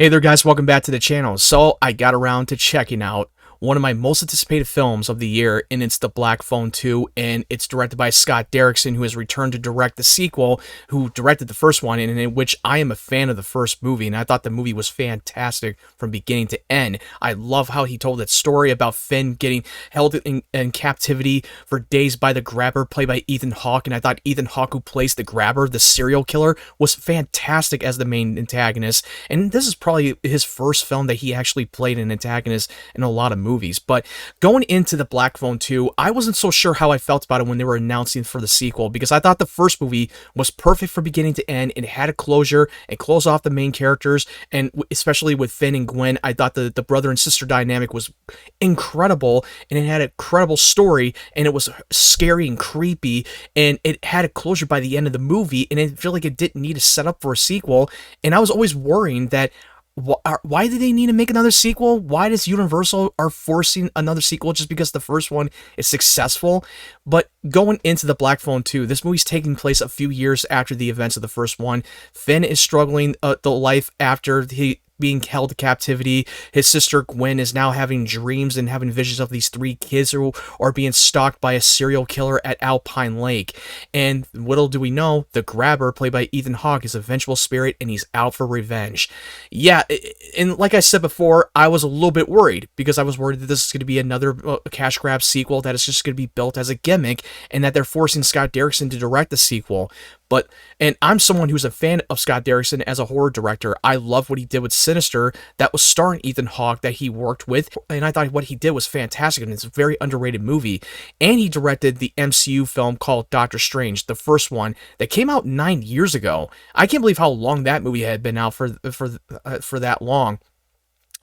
Hey there guys, welcome back to the channel. So I got around to checking out one of my most anticipated films of the year, and it's The Black Phone 2, and it's directed by Scott Derrickson, who has returned to direct the sequel, who directed the first one, and in which I am a fan of the first movie, and I thought the movie was fantastic from beginning to end. I love how he told that story about Finn getting held in captivity for days by the Grabber, played by Ethan Hawke, and I thought Ethan Hawke, who plays the Grabber, the serial killer, was fantastic as the main antagonist, and this is probably his first film that he actually played an antagonist in a lot of movies. But going into The Black Phone 2, I wasn't so sure how I felt about it when they were announcing for the sequel, because I thought the first movie was perfect from beginning to end. It had a closure and closed off the main characters, and especially with Finn and Gwen, I thought the brother and sister dynamic was incredible, and it had a credible story, and it was scary and creepy, and it had a closure by the end of the movie, and it felt like it didn't need to set up for a sequel. And I was always worrying that why do they need to make another sequel? Why does Universal are forcing another sequel just because the first one is successful? But going into The Black Phone 2, this movie's taking place a few years after the events of the first one. Finn is struggling the life after being held in captivity. His sister Gwen is now having dreams and having visions of these three kids who are being stalked by a serial killer at Alpine Lake. And little do we know, the Grabber, played by Ethan Hawke, is a vengeful spirit, and he's out for revenge. Yeah, and like I said before, I was a little bit worried, because I was worried that this is going to be another cash grab sequel that is just going to be built as a gimmick, and that they're forcing Scott Derrickson to direct the sequel. And I'm someone who's a fan of Scott Derrickson as a horror director. I love what he did with Sinister, that was starring Ethan Hawke, that he worked with, and I thought what he did was fantastic, and it's a very underrated movie. And he directed the MCU film called Doctor Strange, the first one, that came out 9 years ago. I can't believe how long that movie had been out for that long.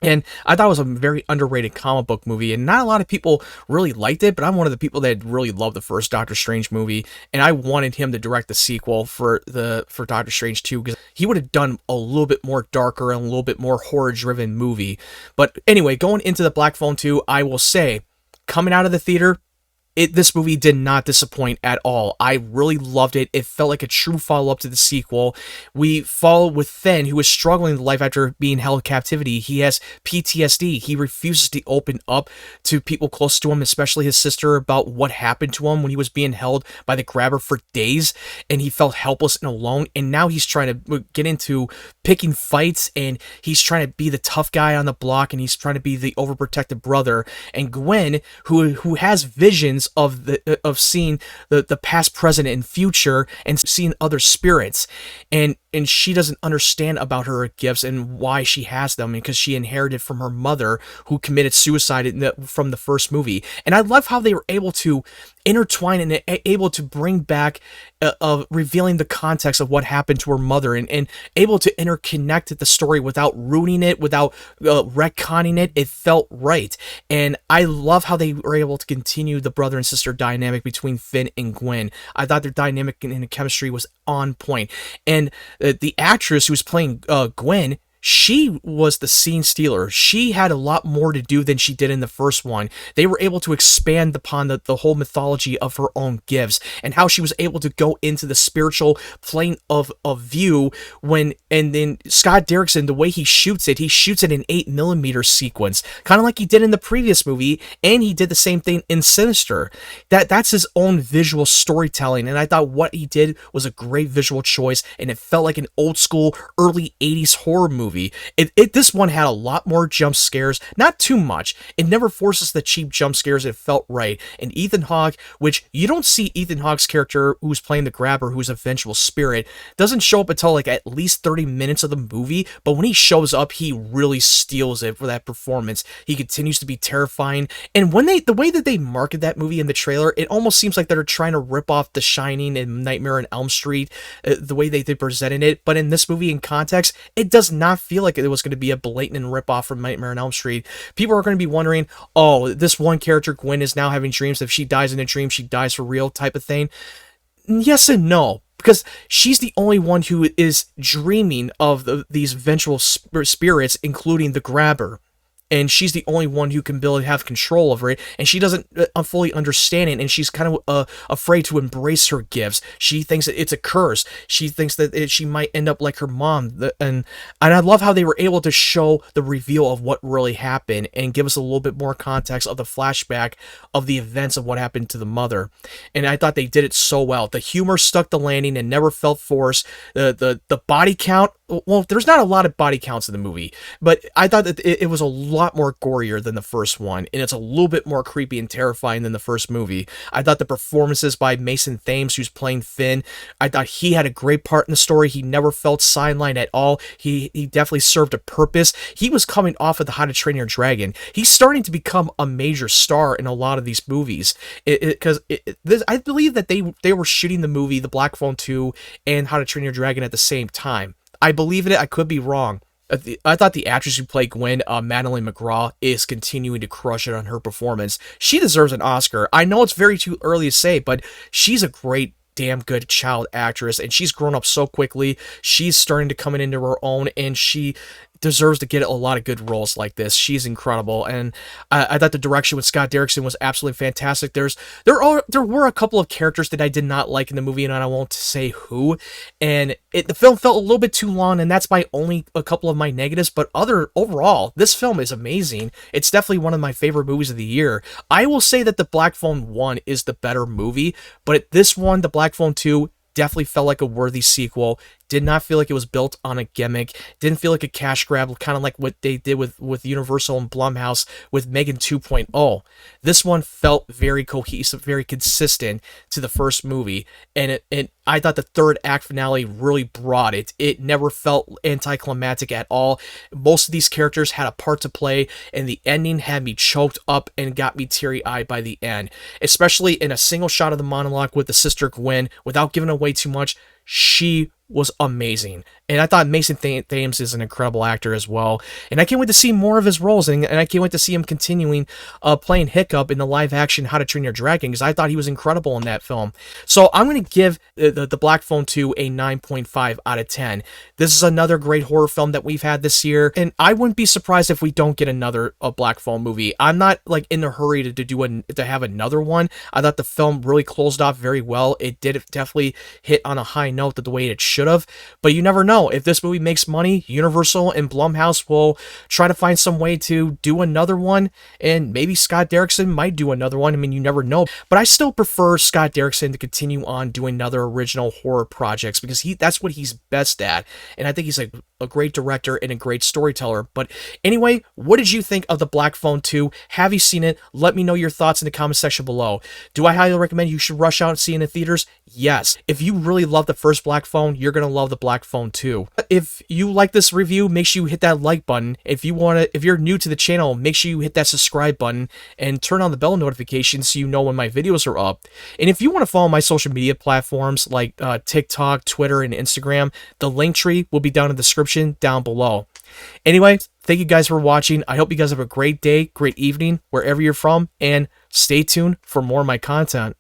And I thought it was a very underrated comic book movie, and not a lot of people really liked it, but I'm one of the people that really loved the first Doctor Strange movie, and I wanted him to direct the sequel for Doctor Strange 2, because he would have done a little bit more darker and a little bit more horror-driven movie. But anyway, going into The Black Phone 2, I will say, coming out of the theater, this movie did not disappoint at all. I really loved it. It felt like a true follow-up to the sequel. We follow with Finn, who is struggling in life after being held in captivity. He has PTSD. He refuses to open up to people close to him, especially his sister, about what happened to him when he was being held by the Grabber for days, and he felt helpless and alone. And now he's trying to get into picking fights, and he's trying to be the tough guy on the block, and he's trying to be the overprotective brother. And Gwen, who has visions of seeing the past, present, and future, and seeing other spirits, and she doesn't understand about her gifts and why she has them, because she inherited from her mother, who committed suicide from the first movie. And I love how they were able to intertwine and able to bring back revealing the context of what happened to her mother, and able to interconnect the story without ruining it, without retconning it. It felt right. And I love how they were able to continue the brother and sister dynamic between Finn and Gwen. I thought their dynamic and the chemistry was on point. And the actress who was playing Gwen, she was the scene stealer. She had a lot more to do than she did in the first one. They were able to expand upon the whole mythology of her own gifts, and how she was able to go into the spiritual plane of view and then Scott Derrickson, the way he shoots it in 8mm sequence, kind of like he did in the previous movie, and he did the same thing in Sinister. That's his own visual storytelling, and I thought what he did was a great visual choice, and it felt like an old school early 80s horror movie. This one had a lot more jump scares, not too much. It never forces the cheap jump scares. It felt right. And Ethan Hawke, which you don't see Ethan Hawke's character, who's playing the Grabber, who's a vengeful spirit, doesn't show up until like at least 30 minutes of the movie, but when he shows up, he really steals it for that performance. He continues to be terrifying, and when the way that they market that movie in the trailer, it almost seems like they're trying to rip off The Shining and Nightmare on Elm Street, the way they presented it. But in this movie, in context, it does not feel like it was going to be a blatant ripoff from Nightmare on Elm Street. People are going to be wondering, oh, this one character, Gwen, is now having dreams. If she dies in a dream, she dies for real type of thing. Yes and no, because she's the only one who is dreaming of these vengeful spirits, including the Grabber. and she's the only one who can really have control over it, and she doesn't fully understand it, and she's kind of afraid to embrace her gifts. She thinks that it's a curse. She thinks that she might end up like her mom, and I love how they were able to show the reveal of what really happened and give us a little bit more context of the flashback of the events of what happened to the mother. And I thought they did it so well. The humor stuck the landing and never felt forced. The body count, well, there's not a lot of body counts in the movie, but I thought that it was a lot more gorier than the first one, and it's a little bit more creepy and terrifying than the first movie. I thought the performances by Mason Thames, who's playing Finn, I thought he had a great part in the story. He never felt sidelined at all. He definitely served a purpose. He was coming off of the How to Train Your Dragon. He's starting to become a major star in a lot of these movies, because I believe that they were shooting the movie The Black Phone 2 and How to Train Your Dragon at the same time. I believe in it. I could be wrong. I thought the actress who played Gwen, Madeleine McGraw, is continuing to crush it on her performance. She deserves an Oscar. I know it's very too early to say, but she's a great, damn good child actress, and she's grown up so quickly. She's starting to come into her own, and she deserves to get a lot of good roles like this. She's incredible, and I thought the direction with Scott Derrickson was absolutely fantastic. There were a couple of characters that I did not like in the movie, and I won't say who. And the film felt a little bit too long, and that's only a couple of my negatives. But overall, this film is amazing. It's definitely one of my favorite movies of the year. I will say that The Black Phone 1 is the better movie, but this one, The Black Phone 2, definitely felt like a worthy sequel. Did not feel like it was built on a gimmick. Didn't feel like a cash grab, kind of like what they did with Universal and Blumhouse with Megan 2.0. This one felt very cohesive, very consistent to the first movie, and I thought the third act finale really brought it. It never felt anticlimactic at all. Most of these characters had a part to play, and the ending had me choked up and got me teary-eyed by the end, especially in a single shot of the monologue with the sister Gwen. Without giving away too much, she was amazing. And I thought Mason Thames is an incredible actor as well. And I can't wait to see more of his roles, and I can't wait to see him continuing playing Hiccup in the live-action How to Train Your Dragon, because I thought he was incredible in that film. So I'm going to give the Black Phone 2 a 9.5 out of 10. This is another great horror film that we've had this year, and I wouldn't be surprised if we don't get another Black Phone movie. I'm not like in a hurry to have another one. I thought the film really closed off very well. It did definitely hit on a high note the way it should have, but you never know. If this movie makes money, Universal and Blumhouse will try to find some way to do another one, and maybe Scott Derrickson might do another one. I mean, you never know, but I still prefer Scott Derrickson to continue on doing another original horror projects, because that's what he's best at, and I think he's a great director and a great storyteller. But anyway, what did you think of The Black Phone 2? Have you seen it? Let me know your thoughts in the comment section below. Do I highly recommend you should rush out and see it in the theaters? Yes. If you really love the first Black Phone, you're going to love The Black Phone 2. If you like this review, make sure you hit that like button. If you're new to the channel, make sure you hit that subscribe button and turn on the bell notification so you know when my videos are up. And if you want to follow my social media platforms like TikTok, Twitter, and Instagram, the link tree will be down in the description down below. Anyway, thank you guys for watching. I hope you guys have a great day, great evening, wherever you're from, and stay tuned for more of my content.